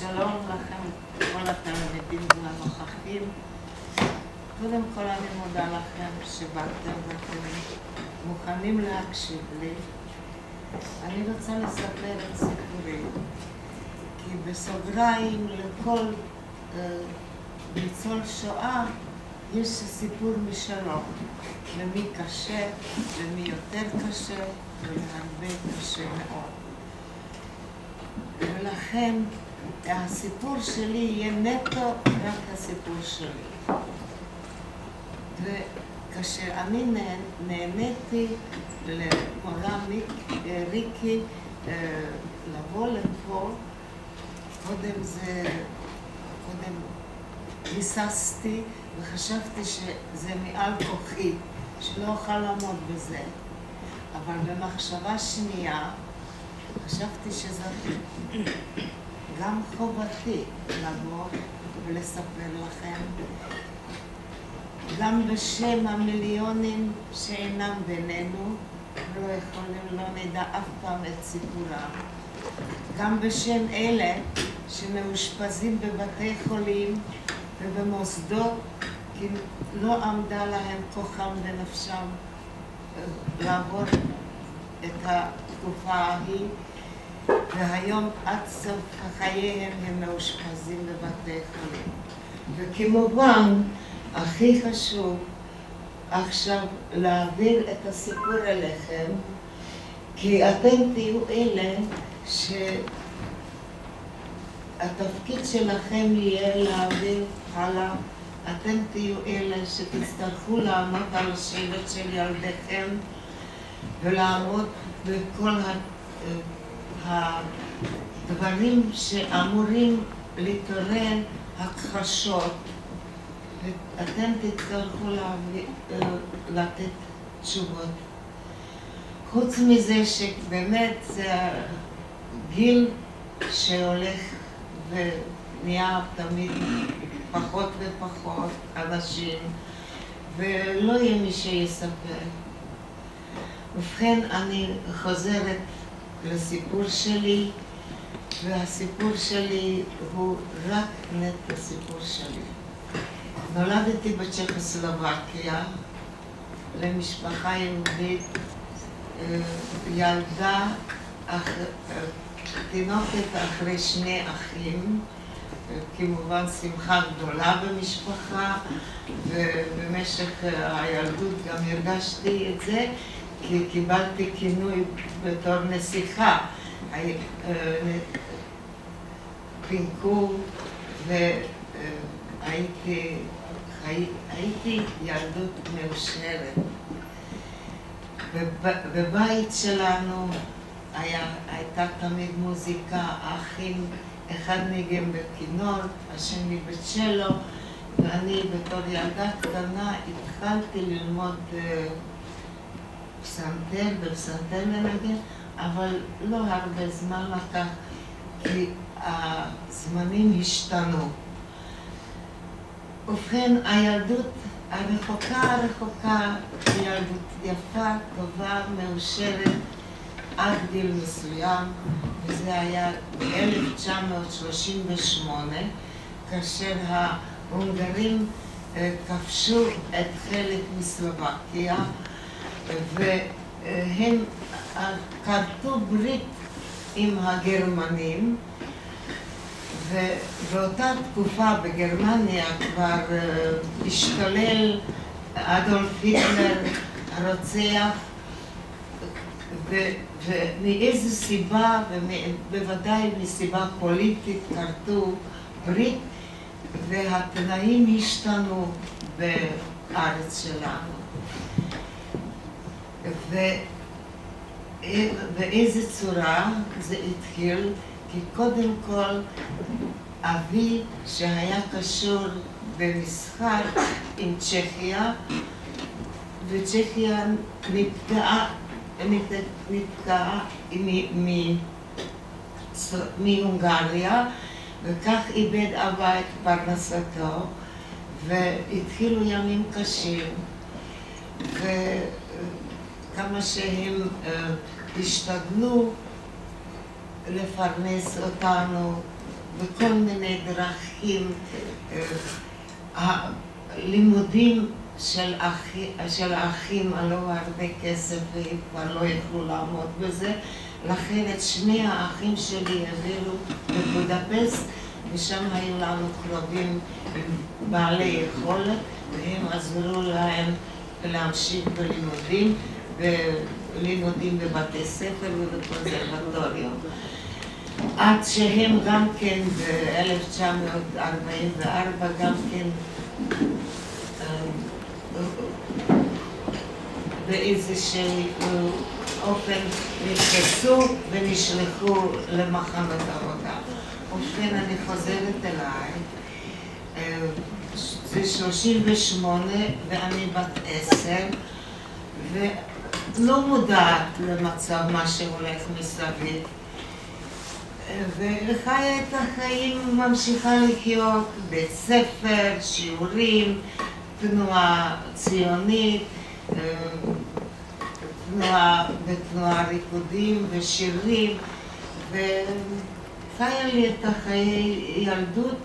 שלום לכם, כל התלמידים והנוכחים. קודם כל אני מודה לכם שבאתם ואתם מוכנים להקשיב לי. אני רוצה לספר את סיפורי, כי בסוגריים לכל ניצול שואה יש סיפור משלו, למי קשה, למי יותר קשה ולהרבה קשה מאוד. ולכן הסיפור שלי יהיה נטו רק הסיפור שלי. וכאשר אני נהניתי למורה ריקי לבוא לפה, קודם היססתי וחשבתי שזה מעל כוחי, שלא אוכל לעמוד בזה. אבל במחשבה שנייה חשבתי שזאת גם חובתי לבוא ולספר לכם, גם בשם המיליונים שאינם בינינו, לא נדע אף פעם את סיפורם, גם בשם אלה שמאושפזים בבתי חולים ובמוסדות, כי לא עמדה להם כוחם ונפשם לעבור את התקופה ההיא, והיום עד סוף חייהם הם מאושפזים בבתי חולים. וכמובן, הכי חשוב עכשיו להעביר את הסיפור אליכם, כי אתם תהיו אלה שהתפקיד שלכם יהיה להעביר הלאה. אתם תהיו אלה שתצטרכו לעמוד על השאלות של ילדיכם ולעמוד בכל הדברים שאמורים להתעורר הכחשות, ואתם תצטרכו לתת תשובות. חוץ מזה שבאמת זה הגיל שהולך ונהיה תמיד פחות ופחות אנשים, ולא יהיה מי שיספר. ובכן, אני חוזרת לסיפור שלי, והסיפור שלי הוא רק נטו סיפור שלי. נולדתי בצ'כוסלובקיה למשפחה יהודית, ילדה תינוקת אחרי שני אחים, כמובן שמחה גדולה במשפחה, ובמשך הילדות גם הרגשתי את זה, כי קיבלתי כינוי בתור נסיכה. פינקו והייתי ילדות מאושרת. בבית שלנו הייתה תמיד מוזיקה, האחים, אחד ניגן בכינור, השני בצ'לו, ואני בתור ילדה קטנה התחלתי ללמוד בפסנתר לנגן, אבל לא הרבה זמן לקח, כי הזמנים השתנו. ובכן, הילדות הרחוקה, ילדות יפה, טובה, מאושרת, עד גיל מסוים, וזה היה ב-1938, כאשר ההונגרים כבשו את חלק מסלובקיה, והם כרתו ברית עם הגרמנים, ובאותה תקופה בגרמניה כבר השתולל אדולף היטלר הרוצח, ומאיזו סיבה, ובוודאי מסיבה פוליטית, כרתו ברית, והתנאים השתנו בארץ שלנו. ובאיזו צורה זה התחיל? כי קודם כל, אבי שהיה קשור במשחק עם צ'כיה, וצ'כיה נפגעה מהונגריה, וכך איבד אבא את פרנסתו, והתחילו ימים קשים, וכמה שהם השתדלו לפרנס אותנו בכל מיני דרכים. הלימודים של האחים עלו הרבה כסף והם כבר לא יכלו לעמוד בזה, לכן את שני האחים שלי העבירו לבודפסט, ושם היו לנו קרובים בעלי יכולת, והם עזרו להם להמשיך בלימודים, בלימודים בבתי ספר ובקונסרבטוריום. עד שהם גם כן ב-1944 גם כן באיזשהו אופן נתפסו ונשלחו למחנות עבודה. ובכן, אני חוזרת אליי, זה 38 ואני בת 10 ולא מודעת למצב מה שהולך מסביב, וחיה את החיים, ממשיכה לחיות, בית ספר, שיעורים, תנועה ציונית, בתנועה ריקודים ושירים, וחיה לי את החיי ילדות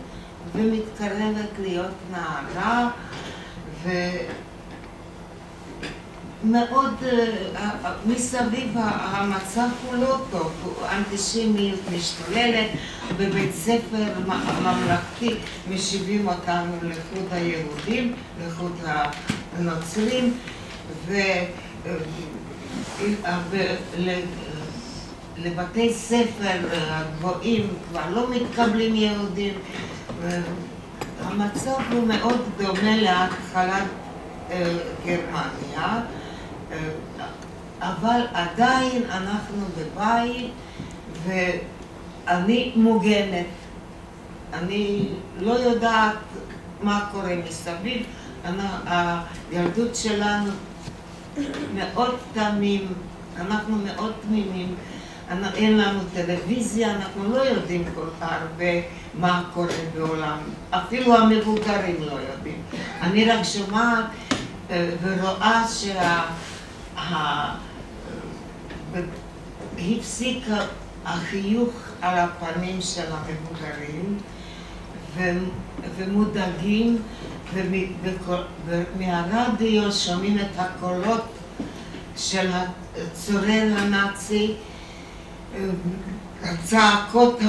ומתקרבת להיות נערה, מאוד מסביב המצב הוא לא טוב, האנטישמיות משתוללת, בבית ספר ממלכתי משיבים אותנו לחוד היהודים, לחוד הנוצרים, ולבתי ספר הגבוהים כבר לא מתקבלים יהודים. המצב הוא מאוד דומה להתחלת גרמניה, אבל עדיין אנחנו בבית ואני מוגנת. אני לא יודעת מה קורה מסביב. הילדות שלנו מאוד תמים, אנחנו מאוד תמימים. אין לנו טלוויזיה, אנחנו לא יודעים כל כך הרבה מה קורה בעולם. אפילו המבוגרים לא יודעים. אני רק שומעת ורואה הפסיק החיוך על הפנים של המבוגרים ומודאגים, ומהרדיו שומעים את הקולות של הצורר הנאצי, הצעקות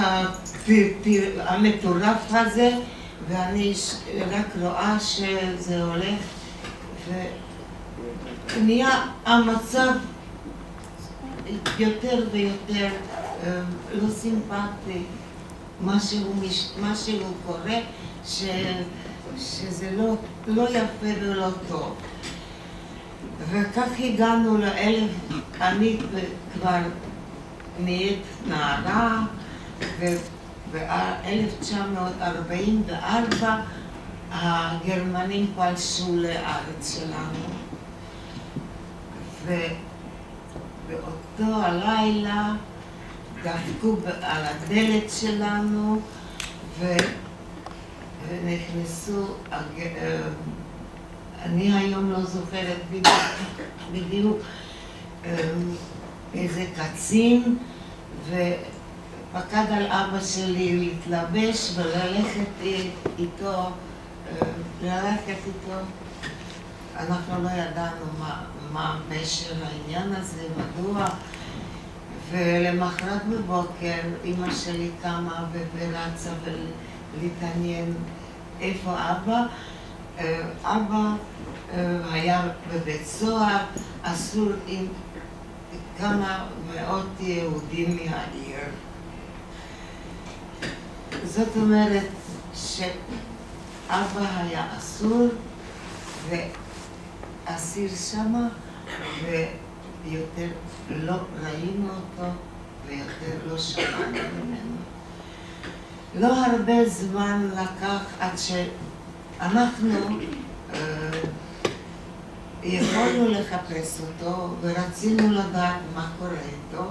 המטורף הזה, ואני רק רואה שזה הולך ונהיה המצב יותר ויותר לא סימפטי, משהו קורה שזה לא יפה ולא טוב. וכך הגענו אני כבר נהיית נערה, וב-1944 הגרמנים פלשו לארץ שלנו, ובאותו הלילה דפקו על הדלת שלנו ונכנסו, אני היום לא זוכרת בדיוק איזה קצין, ופקד על אבא שלי להתלבש וללכת איתו, אנחנו לא ידענו מה פשר העניין הזה, מדוע, ולמחרת בבוקר אמא שלי קמה ורצה להתעניין איפה אבא. אבא היה בבית סוהר, אסור עם כמה מאות יהודים מהעיר. זאת אומרת שאבא היה אסור ואסיר שמה, ויותר לא ראינו אותו ויותר לא שמענו ממנו. לא הרבה זמן לקח עד שאנחנו יכולנו לחפש אותו ורצינו לדעת מה קורה איתו,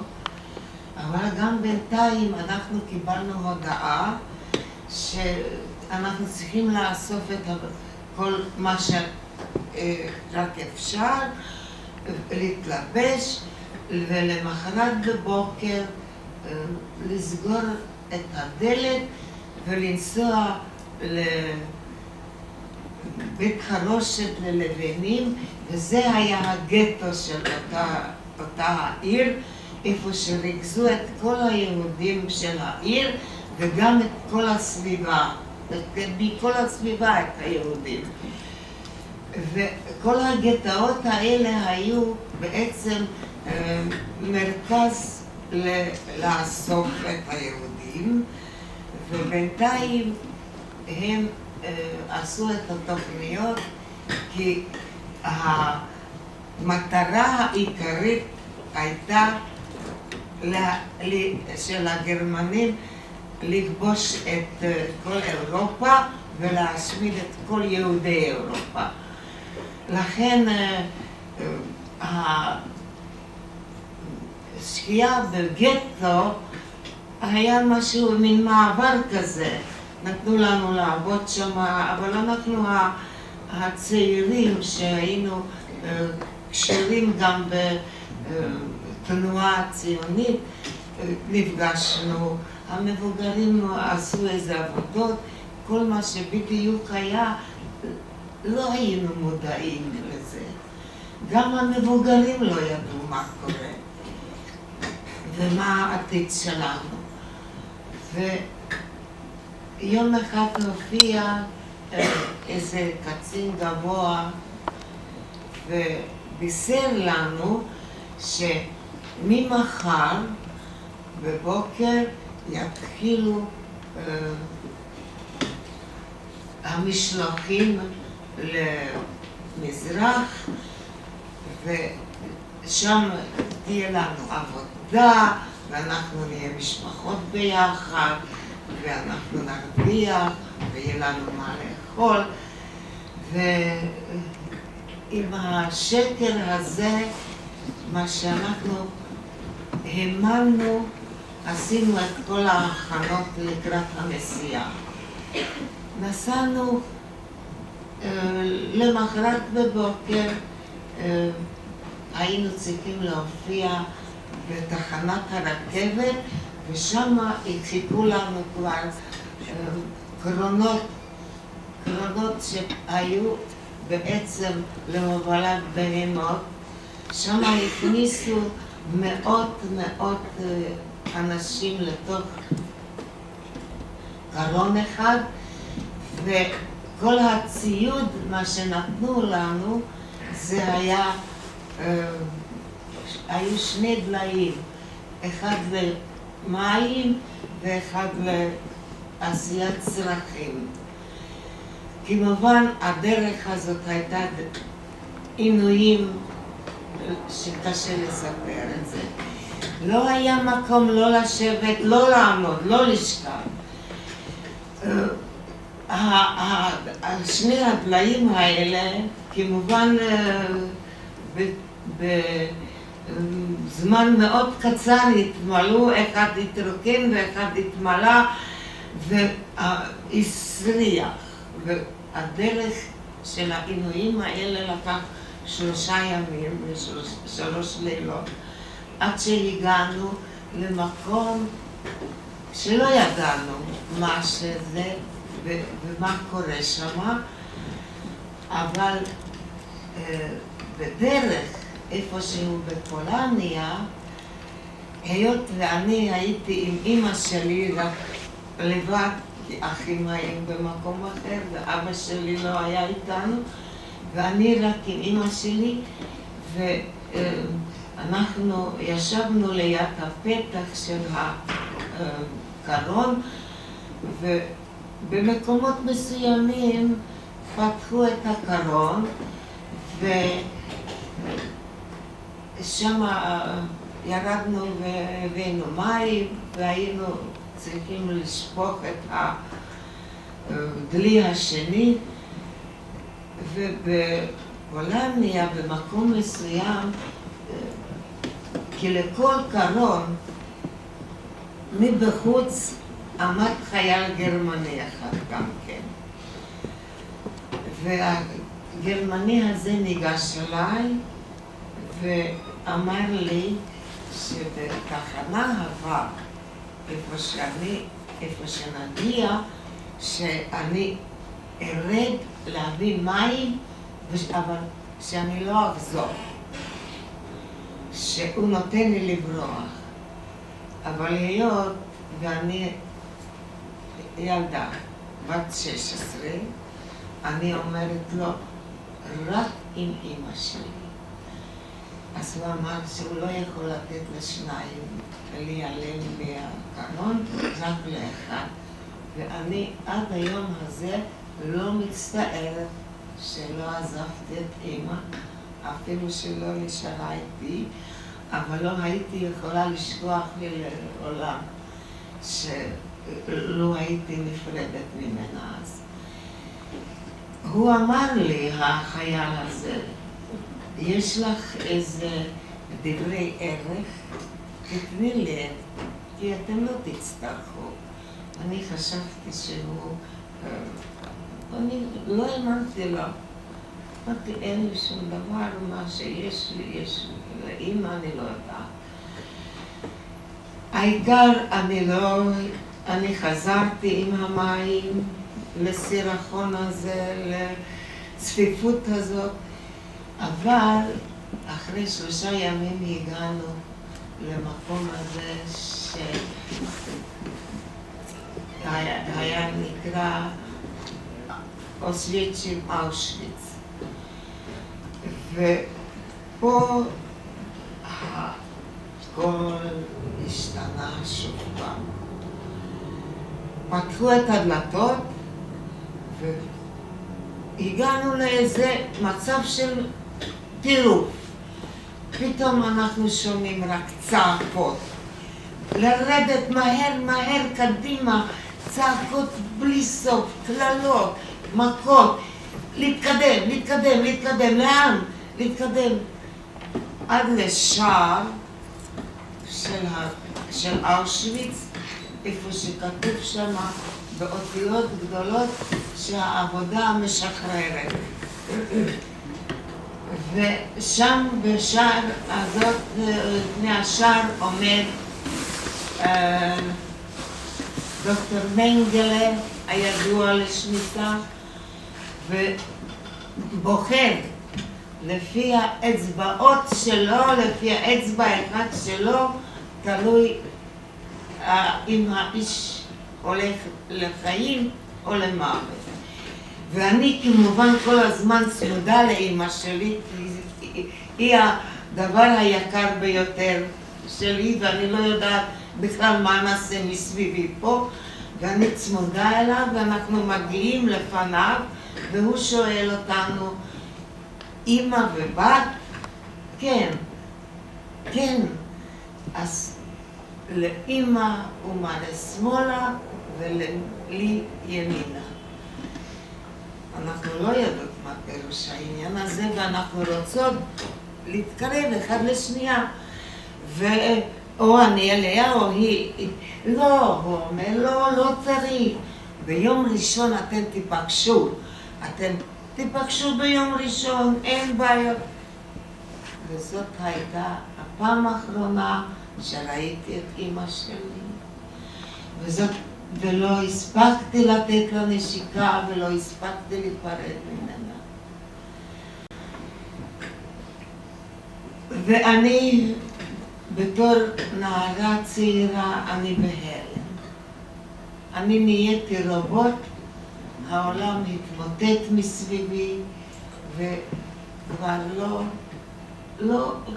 אבל גם בינתיים אנחנו קיבלנו הודעה שאנחנו צריכים לאסוף את כל מה שרק אפשר, להתלבש, ולמחרת בבוקר לסגור את הדלת ולנסוע לבית חרושת ללבנים, וזה היה הגטו של אותה העיר, איפה שריכזו את כל היהודים של העיר וגם את כל הסביבה, מכל הסביבה את היהודים. וכל הגטאות האלה היו בעצם מרכז לאסוף את היהודים, ובינתיים הם עשו את התוכניות כי המטרה העיקרית הייתה של הגרמנים לכבוש את כל אירופה ולהשמיד את כל יהודי אירופה. לכן השקיעה בגטו היה משהו, מין מעבר כזה. נתנו לנו לעבוד שם, אבל אנחנו הצעירים שהיינו קשרים גם בתנועה הציונית, נפגשנו, המבוגרים עשו איזה עבודות, כל מה שבדיוק היה, לא היינו מודעים לזה. גם המבוגרים לא ידעו מה קורה ומה העתיד שלנו. ויום אחד הופיע איזה קצין גבוה ובישר לנו שממחר בבוקר יתחילו המשלוחים למזרח, ושם תהיה לנו עבודה, ואנחנו נהיה משפחות ביחד, ואנחנו נרוויח, ויהיה לנו מה לאכול. ועם השקר הזה, מה שאנחנו האמנו, עשינו את כל ההכנות לקראת הנסיעה. נסענו למחרת בבוקר, היינו צריכים להופיע בתחנת הרכבת, ושם חיכו לנו כבר קרונות שהיו בעצם להובלת בהמות. שם הכניסו מאות אנשים לתוך קרון אחד, וכל הציוד, מה שנתנו לנו, זה היו שני דליים, אחד למים ואחד לעשיית צרכים. כמובן, הדרך הזאת הייתה עינויים שקשה לספר את זה. לא היה מקום לא לשבת, לא לעמוד, לא לשכב. שני הדליים האלה, כמובן בזמן מאוד קצר התמלאו, אחד התרוקן ואחד התמלא והסריח. והדרך של העינויים האלה לקח 3 ימים ו3 לילות, עד שהגענו למקום שלא ידענו מה שזה ומה קורה שם, אבל בדרך איפשהו בפולניה, היות ואני הייתי עם אמא שלי רק לבד, כי אחים היו במקום אחר ואבא שלי לא היה איתנו, ואני רק עם אמא שלי, ואנחנו ישבנו ליד הפתח של הקרון, ובמקומות מסוימים פתחו את הקרון, ושם ירדנו והבאנו מים, והיינו צריכים לשפוך את הדלי השני, ובפולניה, במקום מסוים, כי לכל קרון מבחוץ עמד חייל גרמני אחד גם כן. והגרמני הזה ניגש אליי ואמר לי שבתחנה הבאה, איפה שאני איפה שנגיע, שאני ארד להביא מים, אבל שאני לא אחזור. שהוא נותן לי לברוח. אבל היות ואני ילדה בת 16, אני אומרת לו, רק עם אמא שלי. אז הוא אמר שהוא לא יכול לתת לשניים להיעלם מהקנון, רק לאחד. ואני עד היום הזה לא מצטערת שלא עזבתי את אמא, אפילו שלא נשארה איתי, אבל לא הייתי יכולה לשכוח לי לעולם שלא הייתי נפרדת ממנה אז. הוא אמר לי, החייל הזה, יש לך איזה דברי ערך, תתני לי, כי אתם לא תצטרכו. אני חשבתי שהוא, אני לא האמנתי לו. אמרתי, אין לי שום דבר, מה שיש לי, יש לי, לאמא אני לא יודעת. העיקר אני חזרתי עם המים לסירחון הזה, לצפיפות הזאת, אבל אחרי 3 ימים הגענו למקום הזה שהיה נקרא אושוויץ אושוויץ. ופה הכל השתנה שוב פעם. פתחו את הדלתות והגענו לאיזה מצב של טירוף. פתאום אנחנו שומעים רק צעקות. לרדת מהר מהר קדימה, צעקות בלי סוף, קללות, מכות. להתקדם, להתקדם, להתקדם, לאן? להתקדם עד לשער של אושוויץ, איפה שכתוב שם באותיות גדולות שהעבודה משחררת. ושם בשער הזאת, לפני השער עומד דוקטור מנגלה, הידוע לשמיטה, ובוחר לפי האצבעות שלו, לפי האצבע האחד שלו, תלוי אם האיש הולך לחיים או למוות. ואני כמובן כל הזמן צמודה לאמא שלי, היא הדבר היקר ביותר שלי, ואני לא יודעת בכלל מה נעשה מסביבי פה, ואני צמודה אליו, ואנחנו מגיעים לפניו, והוא שואל אותנו, אמא ובת? כן, כן. אז לאמא הוא מראה שמאלה ולי ימינה. אנחנו לא יודעות מה פירוש העניין הזה, ואנחנו רוצות להתקרב אחד לשנייה. או אני אליה או היא. לא, הוא אומר, לא צריך. ביום ראשון אתם תיפגשו. אתם תיפגשו ביום ראשון, אין בעיות. וזאת הייתה הפעם האחרונה שראיתי את אמא שלי. ולא הספקתי לתת לה נשיקה ולא הספקתי להיפרד ממנה. ואני בתור נערה צעירה, אני בהלם. אני נהייתי רובוט, העולם התמוטט מסביבי, וכבר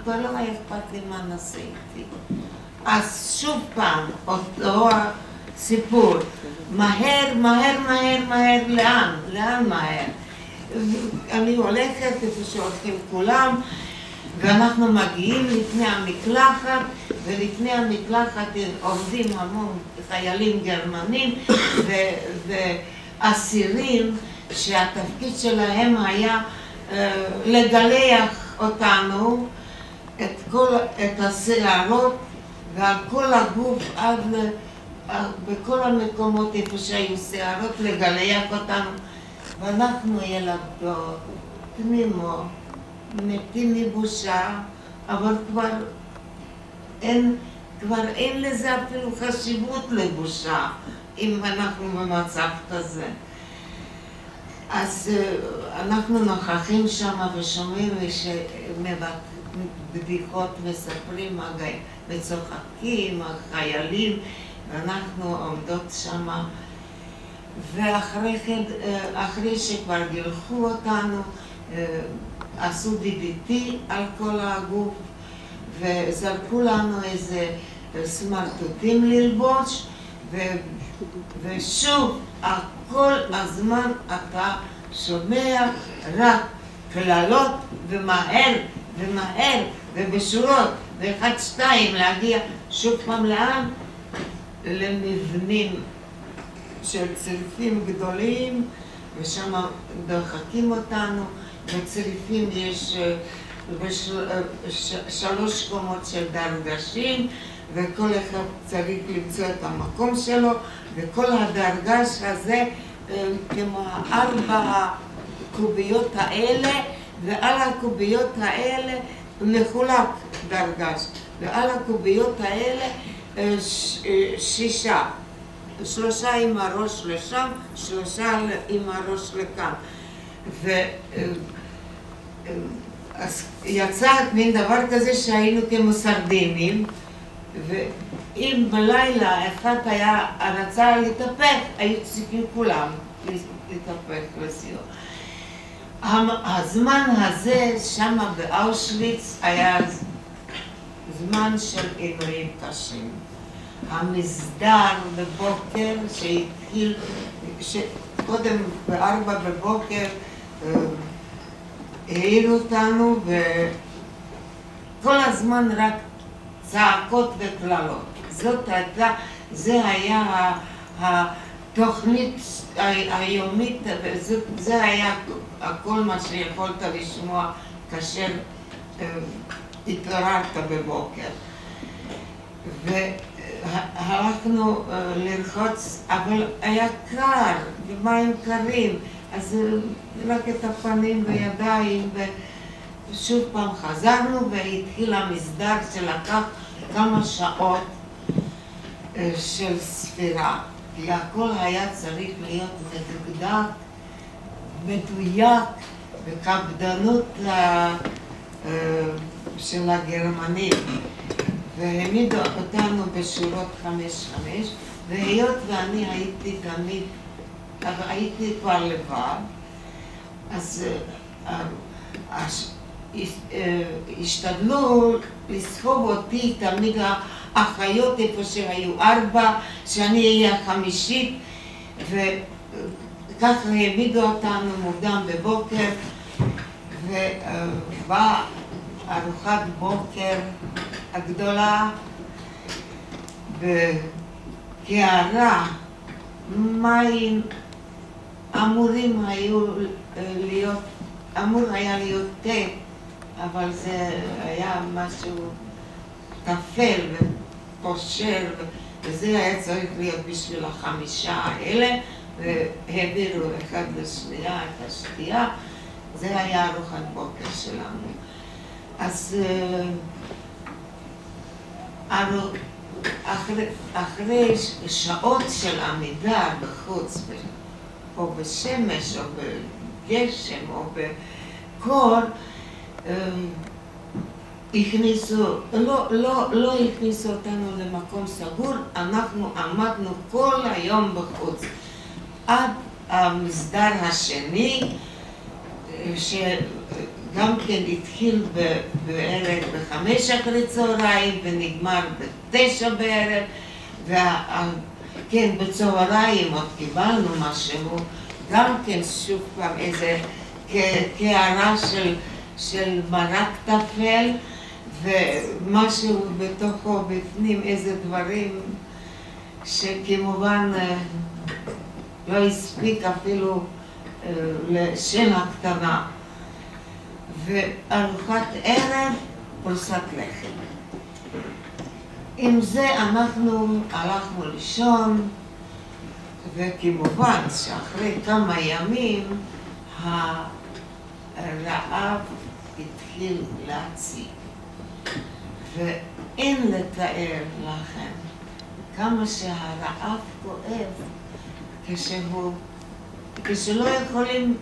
כבר לא היה אכפת לי מה נעשה איתי. אז שוב פעם, אותו הסיפור, מהר, מהר, מהר, מהר, לאן? לאן מהר? אני הולכת איפה שהולכים כולם, ואנחנו מגיעים לפני המקלחת, ולפני המקלחת עובדים המון חיילים גרמנים ואסירים שהתפקיד שלהם היה לגלח אותנו, את השערות ועל כל הגוף בכל המקומות איפה שהיו שערות לגלח אותנו, ואנחנו ילדות, תמימות, מתים מבושה, אבל כבר אין כבר אין לזה אפילו חשיבות לבושה, אם אנחנו במצב כזה. אז אנחנו נוכחים שם ושומעים בדיחות מספרים וצוחקים, החיילים, ואנחנו עומדות שם, ואחרי כן, אחרי שכבר גילחו אותנו, עשו DDT על כל הגוף, וזרקו לנו איזה סמרטוטים ללבוש, ושוב, כל הזמן אתה שומע רק קללות ומהר ומהר ובשורות ואחד שתיים להגיע שוב פעם לאן? למבנים של צריפים גדולים, ושם דוחקים אותנו. בצריפים יש 3 קומות של דרגשים, וכל אחד צריך למצוא את המקום שלו, וכל הדרגש הזה כמו 4 הקוביות האלה, ועל הקוביות האלה מחולק דרגש, ועל הקוביות האלה 6, 3 עם הראש לשם, 3 עם הראש לכאן. אז יצא מין דבר כזה שהיינו כמו סרדינים, ואם בלילה אחד רצה להתהפך, היו צריכים כולם להתהפך לסיום. הזמן הזה שם באושוויץ היה זמן של עינויים קשים. המסדר בבוקר שהתחיל, קודם ב4 בבוקר העירו אותנו, וכל הזמן רק צעקות וקללות. זה היה התוכנית היומית, זה היה כל מה שיכולת לשמוע כאשר התעוררת בבוקר. והלכנו לרחוץ, אבל היה קר, ומים קרים, אז רק את הפנים וידיים, ושוב פעם חזרנו והתחיל המסדר שלקח כמה שעות של ספירה, כי הכל היה צריך להיות מדוקדק, מדויק, וקפדנות של הגרמנים. והעמידו אותנו בשורות 5-5, והיות ואני הייתי תמיד, אבל הייתי כבר לבד, אז השתדלו לסחוב אותי תמיד האחיות איפה שהיו 4, שאני אהיה 5, וככה העמידו אותנו מוקדם בבוקר, ובאה ארוחת בוקר הגדולה בקערה, מים אמורים היו להיות, אמור היה להיות תה, אבל זה היה משהו טפל ופושר, וזה היה צריך להיות בשביל 5 האלה, והעבירו אחד לשנייה את השתייה. זה היה ארוחת בוקר שלנו. אז אחרי שעות של עמידה בחוץ, או בשמש, או בגשם, או בקור, לא הכניסו אותנו למקום סגור, אנחנו עמדנו כל היום בחוץ. עד המסדר השני, שגם כן התחיל בערב 5 אחרי צהריים ונגמר ב9 בערב, כן, בצהריים עוד קיבלנו משהו, גם כן שוב פעם איזה קערה של מרק טפל, ומשהו בתוכו בפנים, איזה דברים שכמובן לא הספיק אפילו לשינה קטנה. וארוחת ערב, פרוסת לחם. עם זה אנחנו הלכנו לישון, וכמובן שאחרי כמה ימים הרעב התחיל להציג. אין לתאר לכם כמה שהרעב כואב כשלא יכולים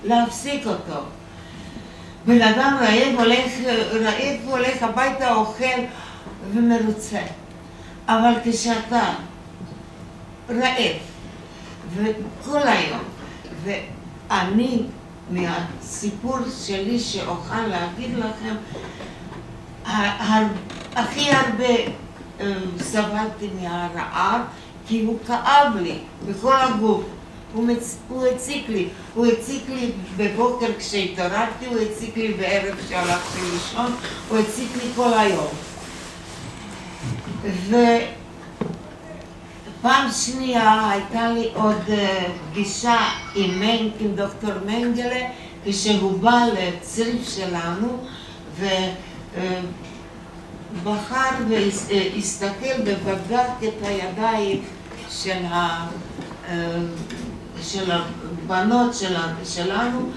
להפסיק אותו. בן אדם רעב הולך הביתה, אוכל ומרוצה. אבל כשאתה רעב וכל היום, ואני מהסיפור שלי שאוכל להגיד לכם, הכי הרבה סבלתי מהרעב, כי הוא כאב לי בכל הגוף. הוא הציק לי בבוקר כשהתעוררתי, הוא הציק לי בערב כשהלכתי לישון, הוא הציק לי כל היום. ופעם שנייה הייתה לי עוד פגישה עם דוקטור מנגלה, כשהוא בא לצריף שלנו, ובחר והסתכל ובדק את הידיים של הבנות שלנו,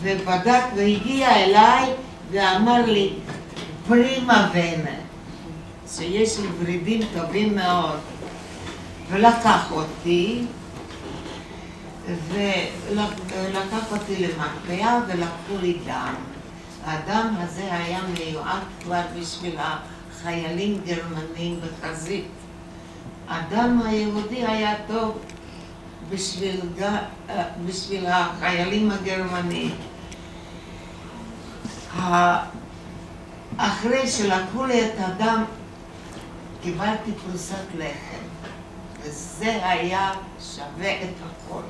ובדק והגיע אליי ואמר לי פרימה ונה, שיש לי ורידים טובים מאוד, ולקח אותי למרפאה ולקחו לי דם. הדם הזה היה מיועד כבר בשביל החיילים גרמנים בחזית. הדם היהודי היה טוב בשביל החיילים הגרמנים. אחרי שלקחו לי את הדם, קיבלתי פרוסת לחם, וזה היה שווה את הכל.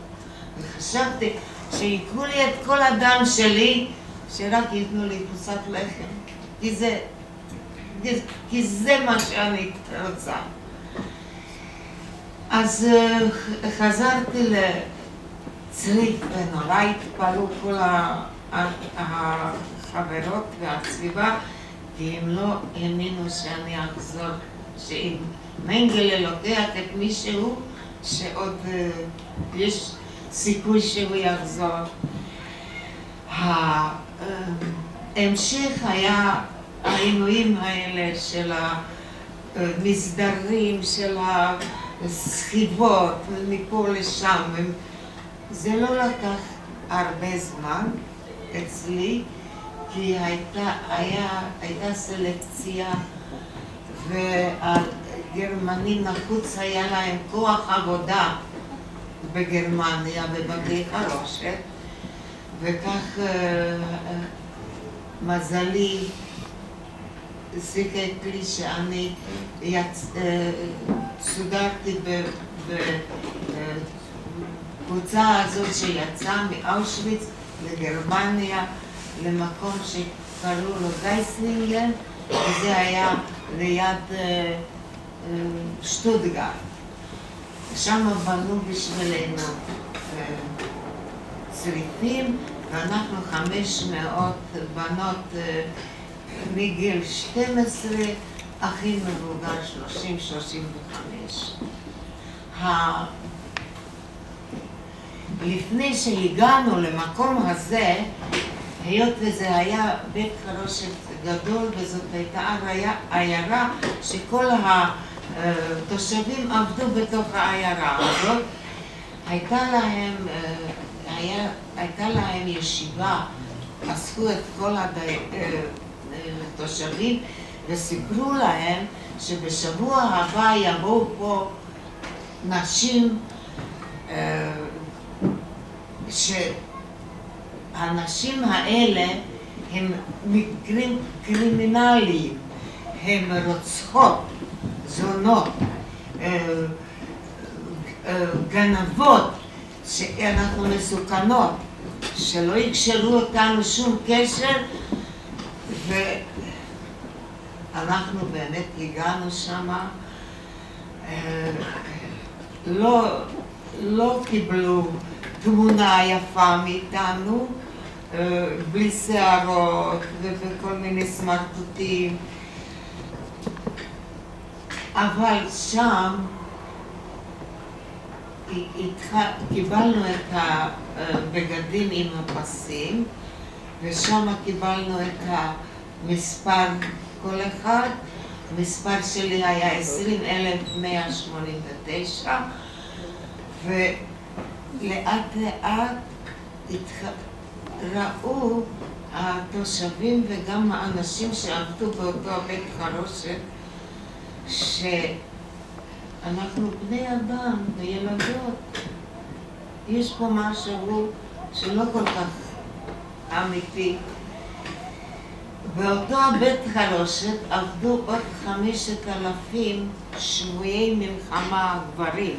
וחשבתי שיקחו לי את כל הדם שלי, שרק ייתנו לי פרוסת לחם, כי זה מה שאני רוצה. אז חזרתי לצריף ונורא התפעלו כל החברות והסביבה, כי הם לא האמינו שאני אחזור, שאם מנגלה לוקח את מישהו, שעוד יש סיכוי שהוא יחזור. ההמשך היה העינויים האלה של המסדרים, של הסחיבות מפה לשם. זה לא לקח הרבה זמן אצלי, כי הייתה סלקציה, והגרמנים נחוץ היה להם כוח עבודה בגרמניה בבתי חרושת, וכך מזלי סיפק לי שאני סודרתי בקבוצה הזאת שיצאה מאושוויץ לגרמניה, למקום שקראו לו גייסלינגן, וזה היה ליד שטוטגרט. שם בנו בשבילנו צריפים, ואנחנו 500 בנות מגיל 12, הכי מבוגר 30-35. לפני שהגענו למקום הזה, היות וזה היה בית חרושת גדול, וזאת הייתה עיירה שכל התושבים עבדו בתוך העיירה הזאת, הייתה להם ישיבה, אספו את כל התושבים וסיפרו להם שבשבוע הבא יבואו פה נשים, שהנשים האלה הם מקרים קרימינליים, הם רוצחות, זונות, גנבות, שאנחנו מסוכנות, שלא יקשרו אותנו שום קשר, ואנחנו באמת הגענו שמה, לא קיבלו תמונה יפה מאיתנו, בלי שערות וכל מיני סמרטוטים, אבל שם קיבלנו את הבגדים עם הפסים, ושם קיבלנו את המספר כל אחד. המספר שלי היה 20,189, ולאט לאט ראו התושבים וגם האנשים שעבדו באותו בית חרושת שאנחנו בני אדם וילדות, יש פה משהו שלא כל כך אמיתי. באותו בית חרושת עבדו עוד 5,000 שבויי מלחמה גברים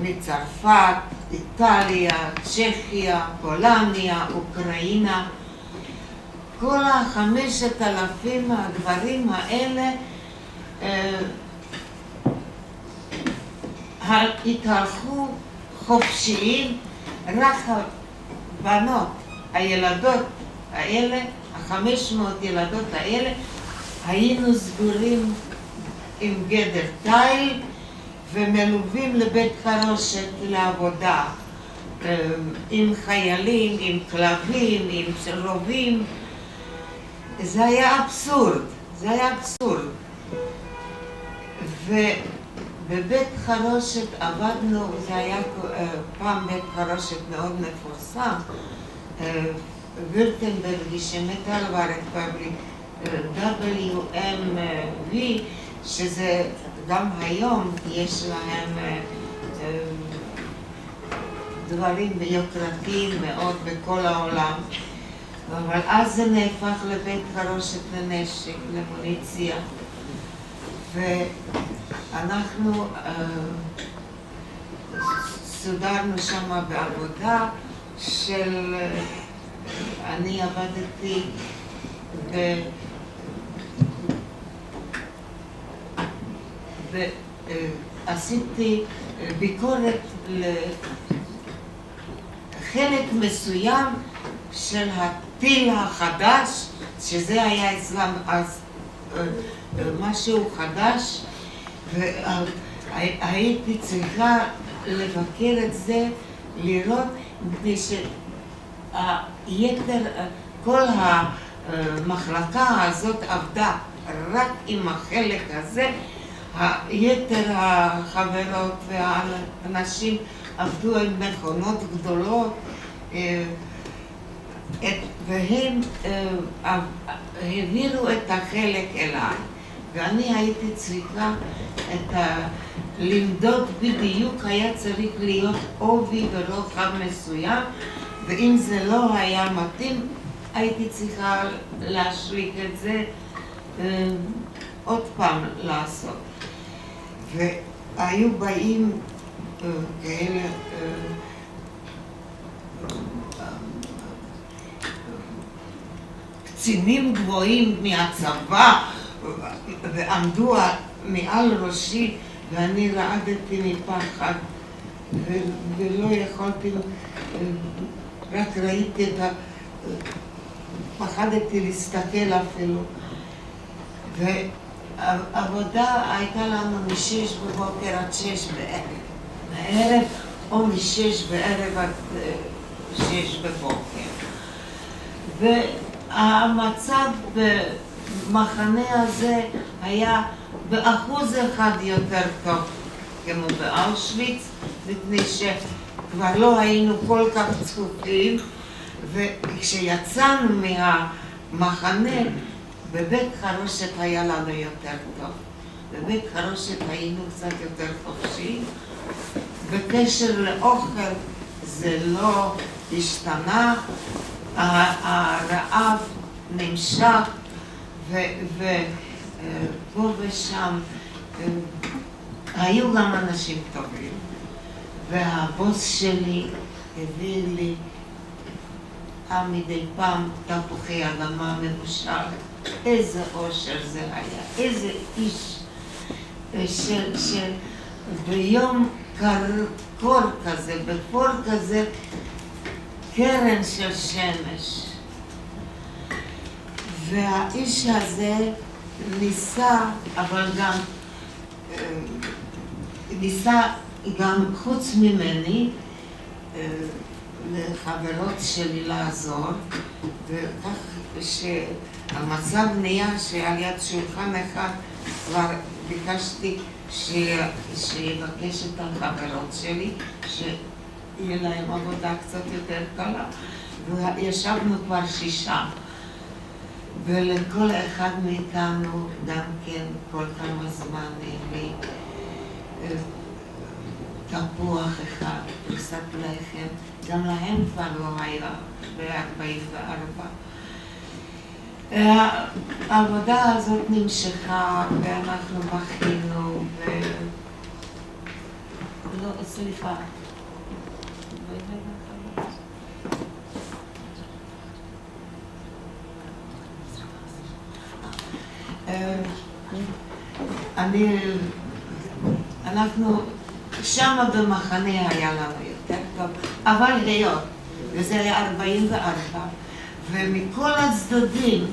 מצרפת, איטליה, צ'כיה, פולניה, אוקראינה. כל 5,000 הגברים האלה התהלכו חופשיים, רק הבנות, הילדות האלה, 500 ילדות האלה, היינו סגורים עם גדר תיל ומלווים לבית חרושת לעבודה, עם חיילים, עם כלבים, עם רובים. זה היה אבסורד, זה היה אבסורד. ובבית חרושת עבדנו, זה היה פעם בית חרושת מאוד מפורסם, וירטנברג'ישה מטלווארט-פבליק, WMV, שזה גם היום יש להם דברים יוקרתיים מאוד בכל העולם, אבל אז זה נהפך לבית חרושת לנשק, למוניציה, ואנחנו סודרנו שם בעבודה של, אני עבדתי עשיתי ביקורת לחלק מסוים של הטיל החדש, שזה היה אצלם אז משהו חדש, והייתי צריכה לבקר את זה, לראות, מפני שהיתר, כל המחלקה הזאת עבדה רק עם החלק הזה, היתר החברות והאנשים עבדו עם מכונות גדולות, והם העבירו את החלק אליי, ואני הייתי צריכה למדוד בדיוק, היה צריך להיות עובי ורוחב מסוים, ואם זה לא היה מתאים, הייתי צריכה להשליק את זה עוד פעם לעשות. והיו באים כאלה קצינים גבוהים מהצבא ועמדו מעל ראשי, ואני רעדתי מפחד ולא יכולתי, רק ראיתי את פחדתי להסתכל אפילו. והעבודה הייתה לנו מ-6 בבוקר עד 6 בערב, או מ-6 בערב עד 6 בבוקר. והמצב במחנה הזה היה ב1% יותר טוב כמו באושוויץ, מפני שכבר לא היינו כל כך צפופים, וכשיצאנו מהמחנה, בבית חרושת היה לנו יותר טוב. בבית חרושת היינו קצת יותר חופשיים. בקשר לאוכל זה לא השתנה, הרעב נמשך, ופה ושם היו גם אנשים טובים. והבוס שלי הביא לי מדי פעם תפוחי אדמה מבושל. איזה אושר זה היה, איזה איש ביום קור כזה, בפור כזה, קרן של שמש. והאיש הזה ניסה, אבל גם ניסה גם חוץ ממני לחברות שלי לעזור, וכך שהמצב נהיה שעל יד שולחן אחד כבר ביקשתי שיבקש את החברות שלי, שיהיה להם עבודה קצת יותר קלה, וישבנו כבר 6. ולכל אחד מאיתנו גם כן כל כמה זמן הביא תפוח אחד, פרוסת לחם, גם להם כבר לא היה ב-44. העבודה הזאת נמשכה ואנחנו בכינו לא, סליחה. אנחנו שמה במחנה היה לנו יותר טוב, אבל היות, וזה היה 44, ומכל הצדדים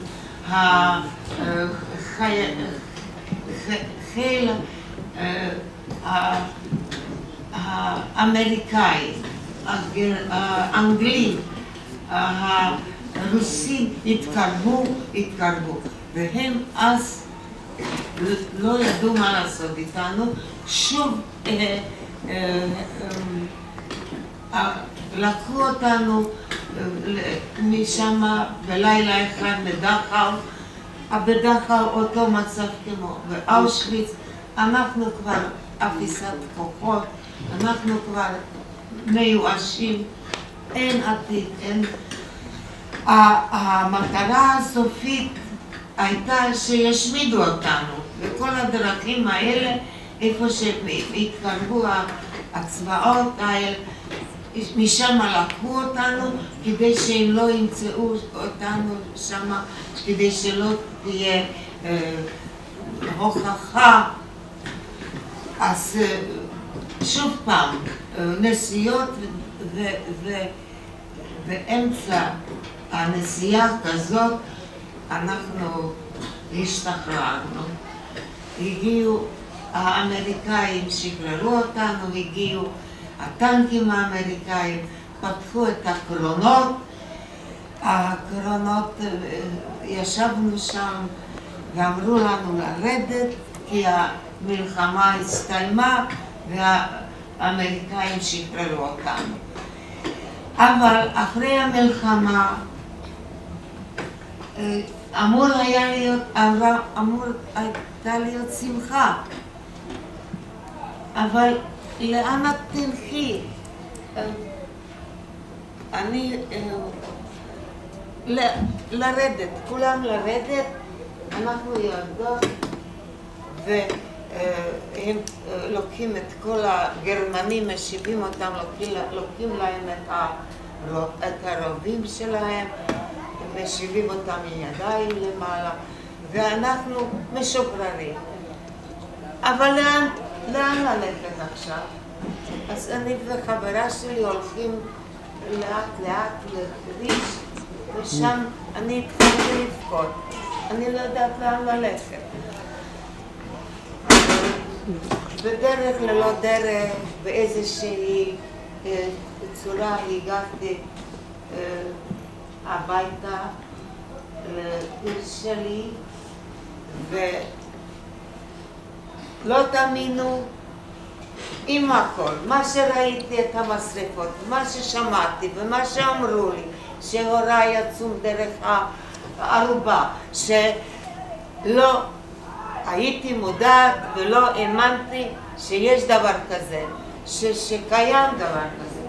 החיל האמריקאי, האנגלים, הרוסים התקרבו, והם אז לא ידעו מה לעשות איתנו, שוב לקחו אותנו משם בלילה אחד לדכאו, בדכאו אותו מצב כמו באושוויץ, אנחנו כבר אפיסת כוחות, אנחנו כבר מיואשים, אין עתיד, אין. המטרה הסופית הייתה שישמידו אותנו, וכל הדרכים האלה, איפה שהתקרבו הצבאות האלה, משם לקחו אותנו, כדי שהם לא ימצאו אותנו שם, כדי שלא תהיה הוכחה. אז שוב פעם, נסיעות באמצע הנסיעה כזאת, אנחנו השתחררנו. הגיעו האמריקאים, שחררו אותנו, הגיעו הטנקים האמריקאים, פתחו את הקרונות, ישבנו שם ואמרו לנו לרדת, כי המלחמה הסתיימה והאמריקאים שחררו אותנו. אבל אחרי המלחמה הייתה להיות שמחה, אבל לאן את תלכי? לרדת, כולם לרדת, אנחנו יורדות והם לוקחים את כל הגרמנים, משיבים אותם, לוקחים להם את הרובים שלהם, משיבים אותם עם ידיים למעלה, ואנחנו משוחררים. אבל לאן ללכת עכשיו? אז אני וחברה שלי הולכים לאט לאט לכביש, ושם אני התחלתי לבכות. אני לא יודעת לאן ללכת. בדרך ללא דרך, באיזושהי צורה הגעתי הביתה לעיר שלי, ולא תאמינו, עם הכל, מה שראיתי את המשרפות, מה ששמעתי ומה שאמרו לי, שהוריי יצאו דרך הערובה, שלא הייתי מודעת ולא האמנתי שיש דבר כזה, שקיים דבר כזה.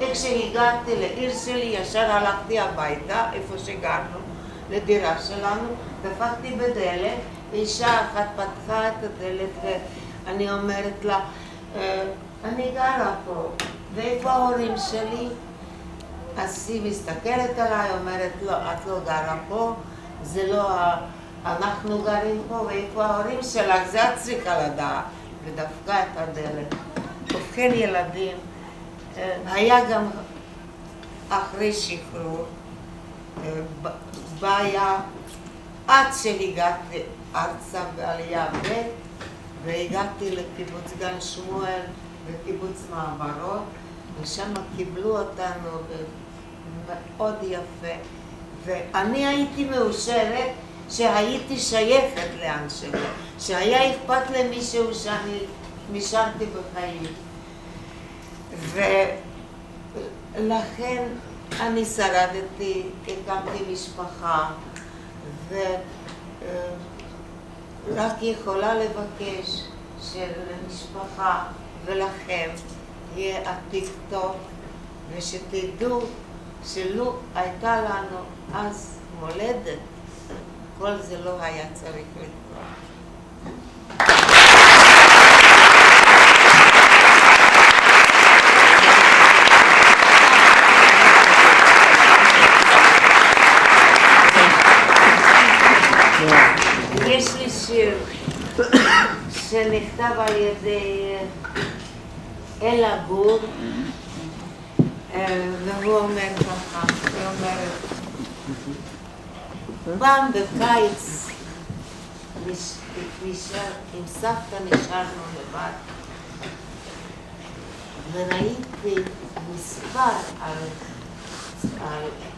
איך שהגעתי לעיר שלי, ישר הלכתי הביתה, איפה שגרנו, לדירה שלנו, דפקתי בדלת, ואישה אחת פתחה את הדלת ואני אומרת לה, אני גרה פה, ואיפה ההורים שלי? אז היא מסתכלת עליי, אומרת, לא, את לא גרה פה, זה לא, אנחנו גרים פה, ואיפה ההורים שלך? זה את צריכה לדעת, ודפקה את הדלת. ובכן ילדים, היה גם אחרי שחרור, בעיה עד שהגעתי ארצה בעלייה ב' והגעתי לקיבוץ גן שמואל וקיבוץ מעברות, ושם קיבלו אותנו מאוד יפה. ואני הייתי מאושרת שהייתי שייכת לאן שלו, שהיה אכפת למישהו שאני נשארתי בחיים. ולכן אני שרדתי, הקמתי משפחה, ורק יכולה לבקש שלמשפחה ולכם יהיה עתיד טוב, ושתדעו שלו הייתה לנו אז מולדת, כל זה לא היה צריך לקרות. יש לי שיר שנכתב על ידי אלה גור, והוא אומר ככה, היא אומרת, פעם בקיץ עם סבתא נשארנו לבד, וראיתי מספר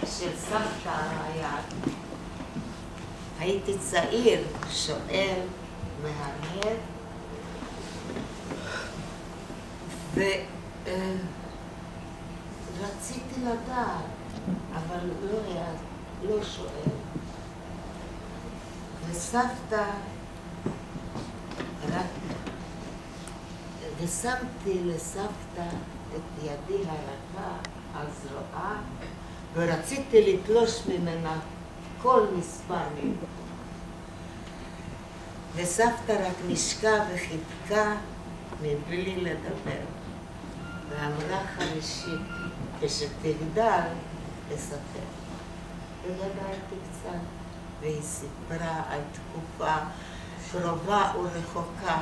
של סבתא על היד. הייתי צעיר, שואל, מהנהר, ורציתי לדעת, אבל לא שואל. וסבתא, ושמתי לסבתא את ידי הרכה על זרועה, ורציתי לתלוש ממנה כל מספר מהם. וסבתא רק נשקה וחיבקה מבלי לדבר, ואמרה חמישית, כשתגדל לספר. וגדלתי קצת, והיא סיפרה על תקופה קרובה ורחוקה,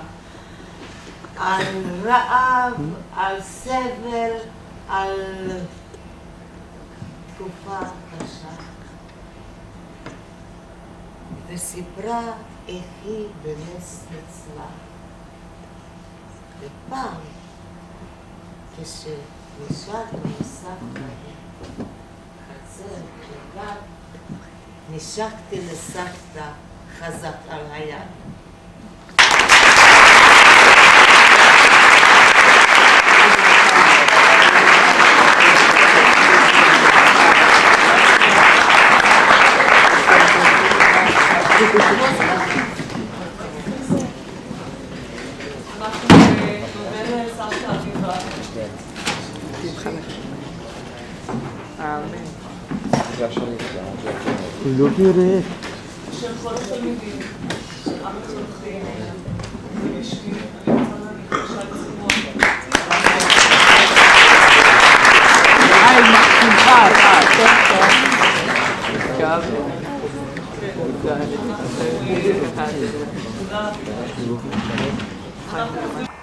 על רעב, על סבל, על תקופה קשה. וסיפרה איך היא בנס אצלה. ופעם, כשנשארנו סבתא חצר לבד, נשקתי לסבתא חזק על היד. לא תראה. של כל התלמידים, המחנכים, המשקים, אני רוצה להגיד לציבור. היי, שמחה, טוב.